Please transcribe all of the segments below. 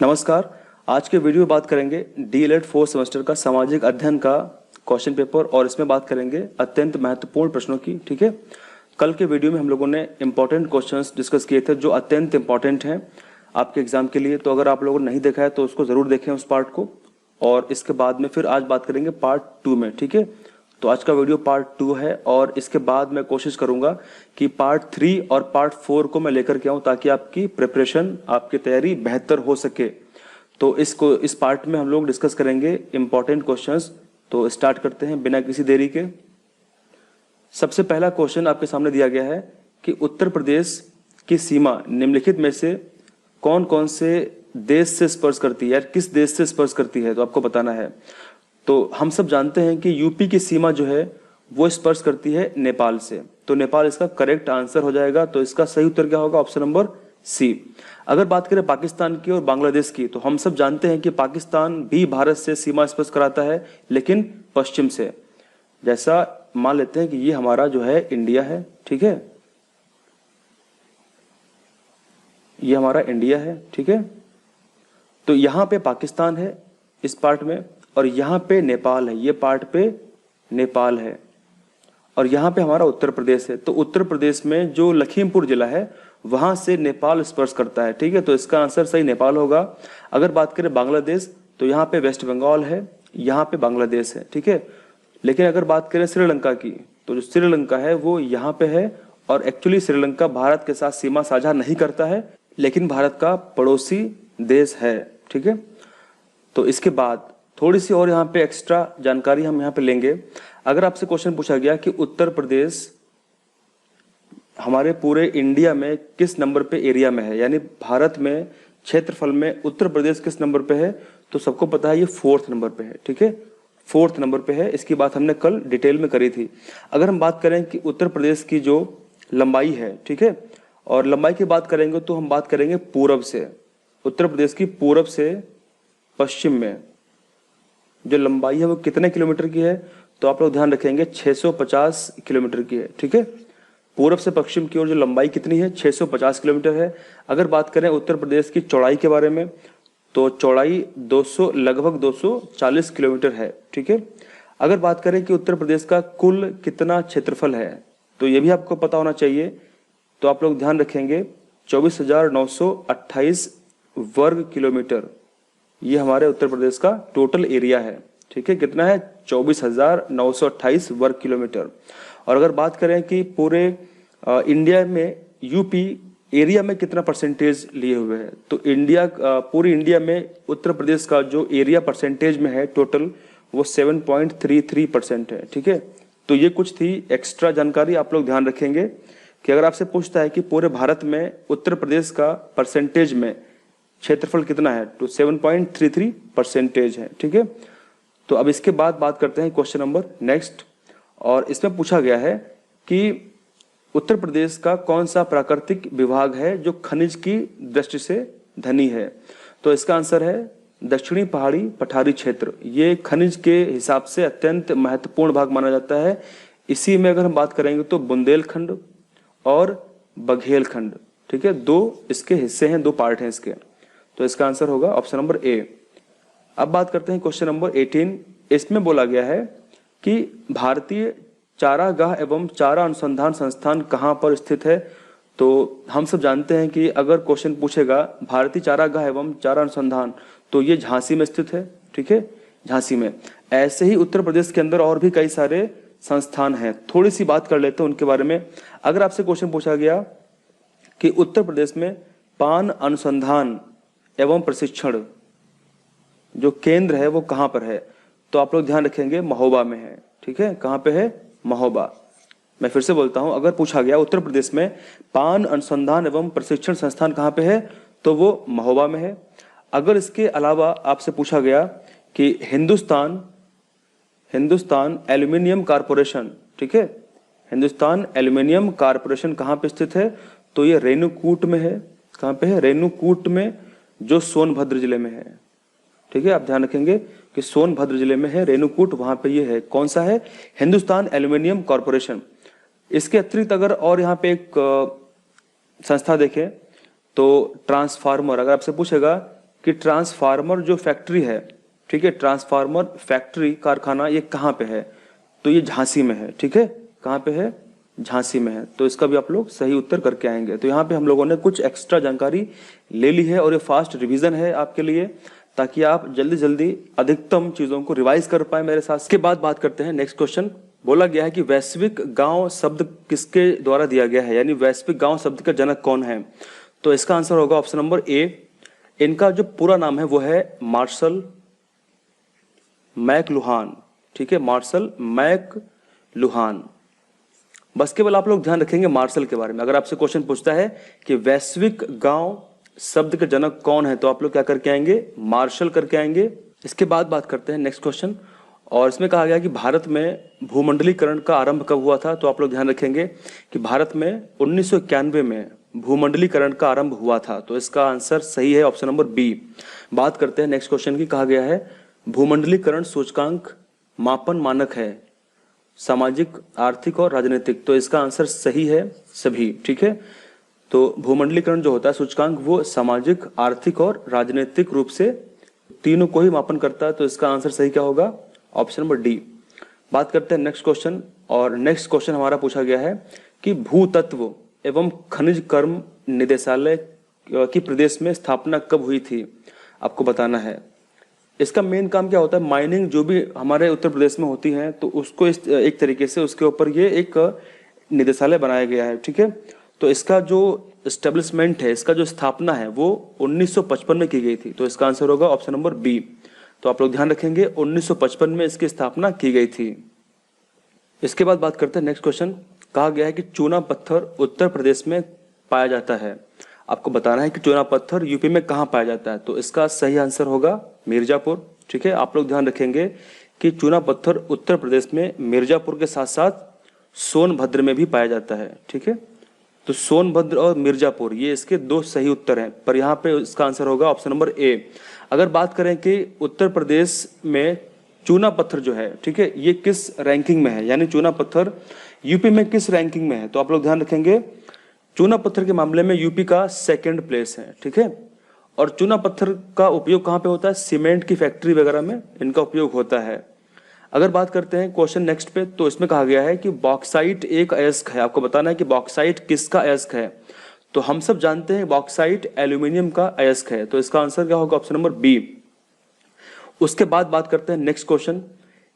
नमस्कार। आज के वीडियो में बात करेंगे डीएलएड 4 सेमेस्टर का सामाजिक अध्ययन का क्वेश्चन पेपर और इसमें बात करेंगे अत्यंत महत्वपूर्ण प्रश्नों की। ठीक है, कल के वीडियो में हम लोगों ने इंपॉर्टेंट क्वेश्चंस डिस्कस किए थे जो अत्यंत इंपॉर्टेंट हैं आपके एग्जाम के लिए। तो अगर आप लोगों ने नहीं देखा है तो उसको जरूर देखें उस पार्ट को, और इसके बाद में फिर आज बात करेंगे पार्ट 2 में। ठीक है, तो आज का वीडियो पार्ट 2 है और इसके बाद मैं कोशिश करूंगा कि पार्ट 3 और पार्ट 4 को मैं लेकर के आऊं ताकि आपकी प्रिपरेशन, आपकी तैयारी बेहतर हो सके। तो इस पार्ट में हम लोग डिस्कस करेंगे इंपॉर्टेंट क्वेश्चंस। तो स्टार्ट करते हैं बिना किसी देरी के। सबसे पहला क्वेश्चन आपके सामने दिया गया है कि उत्तर प्रदेश की सीमा निम्नलिखित में से कौन कौन से देश से स्पर्श करती है, किस देश से स्पर्श करती है, तो आपको बताना है। तो हम सब जानते हैं कि यूपी की सीमा जो है वो स्पर्श करती है नेपाल से, तो नेपाल इसका करेक्ट आंसर हो जाएगा। तो इसका सही उत्तर क्या होगा? Option number C. अगर बात करें पाकिस्तान की और बांग्लादेश की, तो हम सब जानते हैं कि पाकिस्तान भी भारत से सीमा स्पर्श कराता है, लेकिन पश्चिम से। जैसा मान लेते हैं कि ये हमारा जो है इंडिया है, ठीक है, ये हमारा इंडिया है, ठीक है। तो यहाँ पे पाकिस्तान है इस पार्ट में, और यहाँ पे नेपाल है, ये पार्ट पे नेपाल है, और यहाँ पे हमारा उत्तर प्रदेश है। तो उत्तर प्रदेश में जो लखीमपुर जिला है वहां से नेपाल स्पर्श करता है, ठीक है। तो इसका आंसर सही नेपाल होगा। अगर बात करें बांग्लादेश, तो यहाँ पे वेस्ट बंगाल है, यहाँ पे बांग्लादेश है, ठीक है। लेकिन अगर बात करें श्रीलंका की, तो जो श्रीलंका है वो यहाँ पे है, और एक्चुअली श्रीलंका भारत के साथ सीमा साझा नहीं करता है, लेकिन भारत का पड़ोसी देश है, ठीक है। तो इसके बाद थोड़ी सी और यहाँ पे एक्स्ट्रा जानकारी हम यहाँ पे लेंगे। अगर आपसे क्वेश्चन पूछा गया कि उत्तर प्रदेश हमारे पूरे इंडिया में किस नंबर पे एरिया में है, यानी भारत में क्षेत्रफल में उत्तर प्रदेश किस नंबर पे है, तो सबको पता है ये 4th नंबर पे है, ठीक है, 4th नंबर पे है। इसकी बात हमने कल डिटेल में करी थी। अगर हम बात करें कि उत्तर प्रदेश की जो लंबाई है, ठीक है, और लंबाई की बात करेंगे तो हम बात करेंगे पूरब से, उत्तर प्रदेश की पूरब से पश्चिम में जो लंबाई है वो कितने किलोमीटर की है, तो आप लोग ध्यान रखेंगे 650 किलोमीटर की है, ठीक है। पूरब से पश्चिम की ओर जो लंबाई कितनी है, 650 किलोमीटर है। अगर बात करें उत्तर प्रदेश की चौड़ाई के बारे में, तो चौड़ाई लगभग 240 किलोमीटर है, ठीक है। अगर बात करें कि उत्तर प्रदेश का कुल कितना क्षेत्रफल है, तो ये भी आपको पता होना चाहिए। तो आप लोग ध्यान रखेंगे 24,928 वर्ग किलोमीटर, ये हमारे उत्तर प्रदेश का टोटल एरिया है, ठीक है। कितना है? 24,928 वर्ग किलोमीटर। और अगर बात करें कि पूरे इंडिया में यूपी एरिया में कितना परसेंटेज लिए हुए है, तो पूरी इंडिया में उत्तर प्रदेश का जो एरिया परसेंटेज में है टोटल, वो 7.33% है, ठीक है। तो ये कुछ थी एक्स्ट्रा जानकारी, आप लोग ध्यान रखेंगे कि अगर आपसे पूछता है कि पूरे भारत में उत्तर प्रदेश का परसेंटेज में क्षेत्रफल कितना है, तो 7.33% है, ठीक है। तो अब इसके बाद बात करते हैं क्वेश्चन नंबर नेक्स्ट, और इसमें पूछा गया है कि उत्तर प्रदेश का कौन सा प्राकृतिक विभाग है जो खनिज की दृष्टि से धनी है, तो इसका आंसर है दक्षिणी पहाड़ी पठारी क्षेत्र। ये खनिज के हिसाब से अत्यंत महत्वपूर्ण भाग माना जाता है। इसी में अगर हम बात करेंगे तो बुंदेलखंड और बघेलखंड, ठीक है, 2 इसके हिस्से हैं, 2 पार्ट हैं इसके। तो इसका आंसर होगा ऑप्शन नंबर ए। अब बात करते हैं क्वेश्चन नंबर 18। इसमें बोला गया है कि भारतीय चारागाह एवं चारा अनुसंधान संस्थान कहाँ पर स्थित है। तो हम सब जानते हैं कि अगर क्वेश्चन पूछेगा भारतीय चारागाह एवं चारा अनुसंधान, तो ये झांसी में स्थित है, ठीक है, झांसी में। ऐसे ही उत्तर प्रदेश के अंदर और भी कई सारे संस्थान हैं, थोड़ी सी बात कर लेते हैं उनके बारे में। अगर आपसे क्वेश्चन पूछा गया कि उत्तर प्रदेश में पान अनुसंधान एवं प्रशिक्षण जो केंद्र है वो कहाँ पर है, तो आप लोग ध्यान रखेंगे महोबा में है, ठीक है। कहाँ पे है? महोबा। मैं फिर से बोलता हूं, अगर पूछा गया उत्तर प्रदेश में पान अनुसंधान एवं प्रशिक्षण संस्थान कहाँ पे है, तो वो महोबा में है। अगर इसके अलावा आपसे पूछा गया कि हिंदुस्तान एल्यूमिनियम कारपोरेशन, ठीक है, हिंदुस्तान एल्यूमिनियम कारपोरेशन कहाँ पे स्थित है, तो ये रेणुकूट में है। कहाँ पे है? रेणुकूट में, जो सोनभद्र जिले में है, ठीक है। आप ध्यान रखेंगे कि सोनभद्र जिले में है रेणुकूट, वहां पे ये है। कौन सा है? Hindustan aluminium corporation. इसके अतिरिक्त अगर और यहाँ पे एक संस्था देखें तो ट्रांसफार्मर, अगर आपसे पूछेगा कि ट्रांसफार्मर जो फैक्ट्री है, ठीक है, ट्रांसफार्मर फैक्ट्री कारखाना ये कहाँ पे है? तो ये झांसी में है, ठीक है, कहाँ पे है? झांसी में है। तो इसका भी आप लोग सही उत्तर करके आएंगे। तो यहाँ पे हम लोगों ने कुछ एक्स्ट्रा जानकारी ले ली है और ये फास्ट रिवीजन है आपके लिए, ताकि आप जल्दी जल्दी अधिकतम चीजों को रिवाइज कर पाए मेरे साथ। इसके बाद बात करते हैं नेक्स्ट क्वेश्चन। बोला गया है कि वैश्विक गांव शब्द किसके द्वारा दिया गया है, यानी वैश्विक गांव शब्द का जनक कौन है? तो इसका आंसर होगा ऑप्शन नंबर ए। इनका जो पूरा नाम है वो है मार्शल मैकलुहान, ठीक है, मार्शल मैकलुहान। बस केवल आप लोग ध्यान रखेंगे मार्शल के बारे में। अगर आपसे क्वेश्चन पूछता है कि वैश्विक गांव शब्द के जनक कौन है, तो आप लोग क्या करके आएंगे? मार्शल करके आएंगे। इसके बाद बात करते हैं नेक्स्ट क्वेश्चन, और इसमें कहा गया कि भारत में भूमंडलीकरण का आरंभ कब हुआ था? तो आप लोग ध्यान रखेंगे कि भारत में 1991 में भूमंडलीकरण का आरंभ हुआ था। तो इसका आंसर सही है ऑप्शन नंबर बी। बात करते हैं नेक्स्ट क्वेश्चन की। कहा गया है भूमंडलीकरण सूचकांक मापन मानक है सामाजिक, आर्थिक और राजनीतिक। तो इसका आंसर सही है सभी, ठीक है। तो भूमंडलीकरण जो होता है सूचकांक वो सामाजिक, आर्थिक और राजनीतिक रूप से तीनों को ही मापन करता है। तो इसका आंसर सही क्या होगा? Option number D. बात करते हैं नेक्स्ट क्वेश्चन, और नेक्स्ट क्वेश्चन हमारा पूछा गया है कि भूतत्व एवं खनिज कर्म निदेशालय की प्रदेश में स्थापना कब हुई थी? आपको बताना है। इसका मेन काम क्या होता है? माइनिंग जो भी हमारे उत्तर प्रदेश में होती है, तो उसको एक तरीके से उसके ऊपर ये एक निदेशालय बनाया गया है, ठीक है। तो इसका जो एस्टेब्लिशमेंट है, इसका जो स्थापना है वो 1955 में की गई थी। तो इसका आंसर होगा ऑप्शन नंबर बी। तो आप लोग ध्यान रखेंगे 1955 में इसकी स्थापना की गई थी। इसके बाद बात करते हैं नेक्स्ट क्वेश्चन। कहा गया है कि चूना पत्थर उत्तर प्रदेश में पाया जाता है। आपको बताना है कि चूना पत्थर यूपी में कहाँ पाया जाता है। तो इसका सही आंसर होगा मिर्जापुर, ठीक है। आप लोग ध्यान रखेंगे कि चूना पत्थर उत्तर प्रदेश में मिर्जापुर के साथ साथ सोनभद्र में भी पाया जाता है, ठीक है। तो सोनभद्र और मिर्जापुर ये इसके दो सही उत्तर हैं, पर यहाँ पे इसका आंसर होगा ऑप्शन नंबर ए। अगर बात करें कि उत्तर प्रदेश में चूना पत्थर जो है, ठीक है, ये किस रैंकिंग में है, यानी चूना पत्थर यूपी में किस रैंकिंग में है, तो आप लोग ध्यान रखेंगे चूना पत्थर के मामले में यूपी का 2nd प्लेस है, ठीक है। और चूना पत्थर का उपयोग कहाँ पे होता है? सीमेंट की फैक्ट्री वगैरह में इनका उपयोग होता है। अगर बात करते हैं क्वेश्चन नेक्स्ट पे, तो इसमें कहा गया है कि बॉक्साइट एक अयस्क है। आपको बताना है कि बॉक्साइट किसका अयस्क है। तो हम सब जानते हैं बॉक्साइट एल्यूमिनियम का अयस्क है। तो इसका आंसर क्या होगा? Option number B. उसके बाद बात करते हैं नेक्स्ट क्वेश्चन।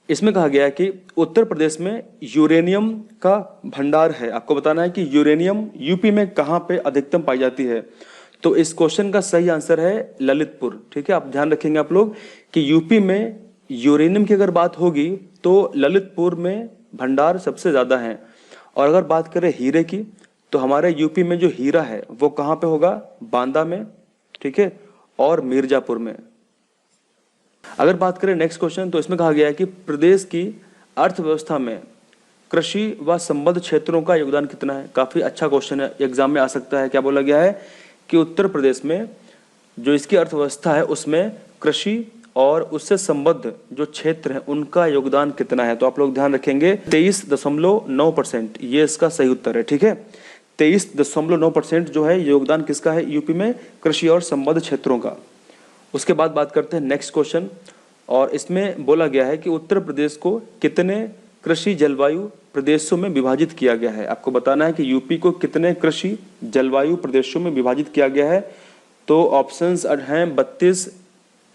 इसमें कहा गया है कि उत्तर प्रदेश में यूरेनियम का भंडार है। आपको बताना है कि यूरेनियम यूपी में कहाँ पे अधिकतम पाई जाती है। तो इस क्वेश्चन का सही आंसर है ललितपुर, ठीक है। आप ध्यान रखेंगे आप लोग कि यूपी में यूरेनियम की अगर बात होगी तो ललितपुर में भंडार सबसे ज्यादा है। और अगर बात करें हीरे की, तो हमारे यूपी में जो हीरा है वो कहाँ पे होगा? बांदा में, ठीक है, और मिर्जापुर में। अगर बात करें नेक्स्ट क्वेश्चन, तो इसमें कहा गया है कि प्रदेश की अर्थव्यवस्था में कृषि व संबद्ध क्षेत्रों का योगदान कितना है। काफी अच्छा क्वेश्चन है, एग्जाम में आ सकता है। क्या बोला गया है कि उत्तर प्रदेश में जो इसकी अर्थव्यवस्था है उसमें कृषि और उससे संबद्ध जो क्षेत्र है उनका योगदान कितना है। तो आप लोग ध्यान रखेंगे 23.9%, ये इसका सही उत्तर है, ठीक है। 23.9% जो है योगदान किसका है यूपी में? कृषि और संबद्ध क्षेत्रों का। उसके बाद बात करते हैं नेक्स्ट क्वेश्चन, और इसमें बोला गया है कि उत्तर प्रदेश को कितने कृषि जलवायु प्रदेशों में विभाजित किया गया है। आपको बताना है कि यूपी को कितने कृषि जलवायु प्रदेशों में विभाजित किया गया है। तो ऑप्शंस हैं 32,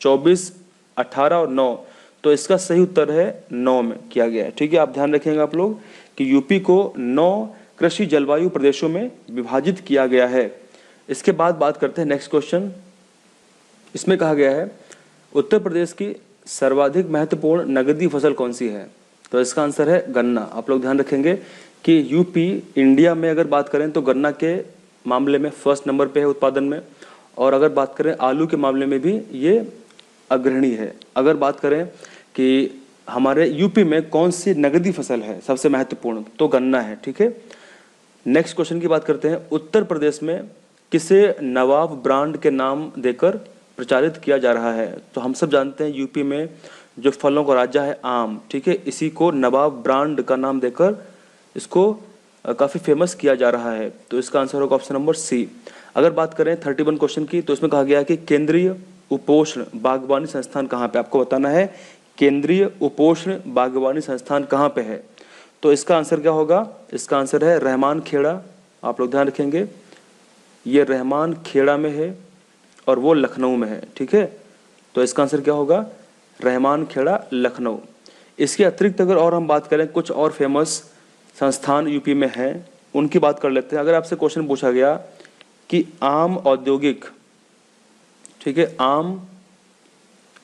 24, 18 और 9। तो इसका सही उत्तर है 9 में किया गया है, ठीक है। आप ध्यान रखेंगे आप लोग कि यूपी को 9 कृषि जलवायु प्रदेशों में विभाजित किया गया है। इसके बाद बात करते हैं नेक्स्ट क्वेश्चन। इसमें कहा गया है उत्तर प्रदेश की सर्वाधिक महत्वपूर्ण नगदी फसल कौन सी है। तो इसका आंसर है गन्ना। आप लोग ध्यान रखेंगे कि यूपी इंडिया में अगर बात करें तो गन्ना के मामले में फर्स्ट नंबर पे है उत्पादन में, और अगर बात करें आलू के मामले में भी ये अग्रणी है। अगर बात करें कि हमारे यूपी में कौन सी नगदी फसल है सबसे महत्वपूर्ण, तो गन्ना है, ठीक है। नेक्स्ट क्वेश्चन की बात करते हैं। उत्तर प्रदेश में किसे नवाब ब्रांड के नाम देकर प्रचारित किया जा रहा है। तो हम सब जानते हैं यूपी में जो फलों का राजा है आम, ठीक है, इसी को नवाब ब्रांड का नाम देकर इसको काफी फेमस किया जा रहा है। तो इसका आंसर होगा ऑप्शन नंबर सी। अगर बात करें 31 क्वेश्चन की, तो इसमें कहा गया है कि केंद्रीय उपोष्ण बागवानी संस्थान कहाँ पे, आपको बताना है केंद्रीय उपोष्ण बागवानी संस्थान कहाँ पे है। तो इसका आंसर क्या होगा, इसका आंसर है रहमान खेड़ा। आप लोग ध्यान रखेंगे, ये रहमान खेड़ा में है और वो लखनऊ में है, ठीक है। तो इसका आंसर क्या होगा, रहमान खेड़ा लखनऊ। इसके अतिरिक्त अगर और हम बात करें, कुछ और फेमस संस्थान यूपी में हैं, उनकी बात कर लेते हैं। अगर आपसे क्वेश्चन पूछा गया कि आम औद्योगिक, ठीक है, आम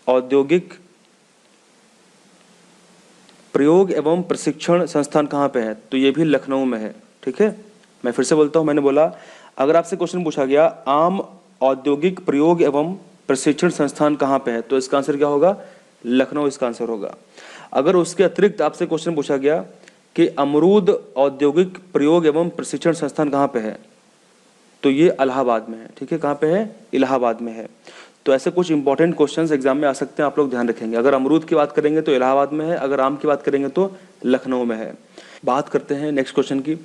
औद्योगिक प्रयोग एवं प्रशिक्षण संस्थान कहाँ पे है, तो ये भी लखनऊ में है, ठीक है। मैं फिर से बोलता हूँ, मैंने बोला अगर आपसे क्वेश्चन पूछा गया आम औद्योगिक प्रयोग एवं प्रशिक्षण संस्थान कहाँ पे है, तो इसका आंसर क्या होगा, लखनऊ इसका आंसर होगा। अगर उसके अतिरिक्त आपसे क्वेश्चन पूछा गया कि अमरूद औद्योगिक प्रयोग एवं प्रशिक्षण संस्थान कहाँ पे है, तो ये इलाहाबाद में है, ठीक है। कहाँ पे है, इलाहाबाद में है। तो ऐसे कुछ इंपॉर्टेंट क्वेश्चंस एग्जाम में आ सकते हैं, आप लोग ध्यान रखेंगे। अगर अमरूद की बात करेंगे तो इलाहाबाद में है, अगर आम की बात करेंगे तो लखनऊ में है। बात करते हैं नेक्स्ट क्वेश्चन की।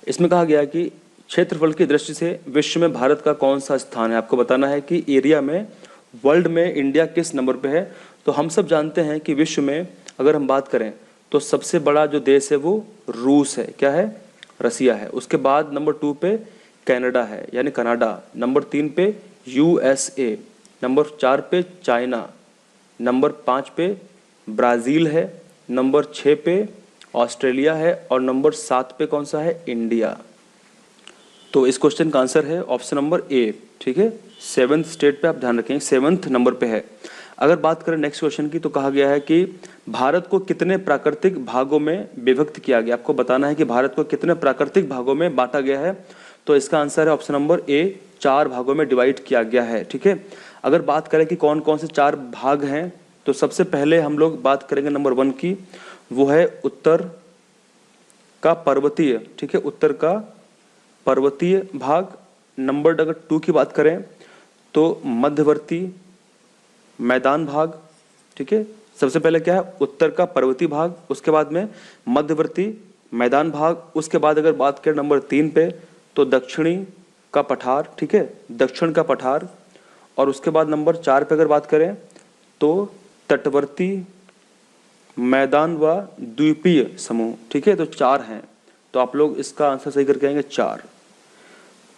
इसमें कहा गया कि क्षेत्रफल की दृष्टि से विश्व में भारत का कौन सा स्थान है। आपको बताना है कि एरिया में वर्ल्ड में इंडिया किस नंबर पे है। तो हम सब जानते हैं कि विश्व में अगर हम बात करें तो सबसे बड़ा जो देश है वो रूस है, क्या है, रसिया है। उसके बाद नंबर 2 पे कनाडा है यानी कनाडा, नंबर 3 पे यूएसए, नंबर 4 पे चाइना, नंबर 5 पे ब्राज़ील है, नंबर 6 पे ऑस्ट्रेलिया है और नंबर 7 पे कौन सा है, इंडिया। तो इस क्वेश्चन का आंसर है ऑप्शन नंबर ए, ठीक है। 7th स्टेट पे आप ध्यान रखेंगे, 7th नंबर पे है। अगर बात करें नेक्स्ट क्वेश्चन की, तो कहा गया है कि भारत को कितने प्राकृतिक भागों में विभक्त किया गया। आपको बताना है कि भारत को कितने प्राकृतिक भागों में बांटा गया है। तो इसका आंसर है ऑप्शन नंबर ए, 4 भागों में डिवाइड किया गया है, ठीक है। अगर बात करें कि कौन कौन से 4 भाग हैं, तो सबसे पहले हम लोग बात करेंगे नंबर 1 की, वो है उत्तर का पर्वतीय, ठीक है, उत्तर का पर्वतीय भाग। नंबर अगर 2 की बात करें तो मध्यवर्ती मैदान भाग, ठीक है। सबसे पहले क्या है, उत्तर का पर्वतीय भाग, उसके बाद में मध्यवर्ती मैदान भाग, उसके बाद अगर बात करें नंबर 3 पे तो दक्षिणी का पठार, ठीक है, दक्षिण का पठार। और उसके बाद नंबर 4 पे अगर बात करें तो तटवर्ती मैदान व द्वीपीय समूह, ठीक है। तो 4 हैं, तो आप लोग इसका आंसर सही करके आएंगे 4।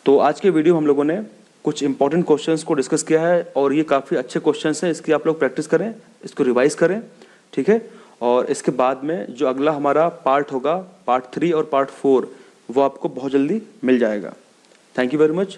तो आज के वीडियो हम लोगों ने कुछ इंपॉर्टेंट क्वेश्चंस को डिस्कस किया है और ये काफ़ी अच्छे क्वेश्चंस हैं, इसकी आप लोग प्रैक्टिस करें, इसको रिवाइज करें, ठीक है। और इसके बाद में जो अगला हमारा पार्ट होगा, पार्ट 3 और पार्ट 4, वो आपको बहुत जल्दी मिल जाएगा। Thank you very much.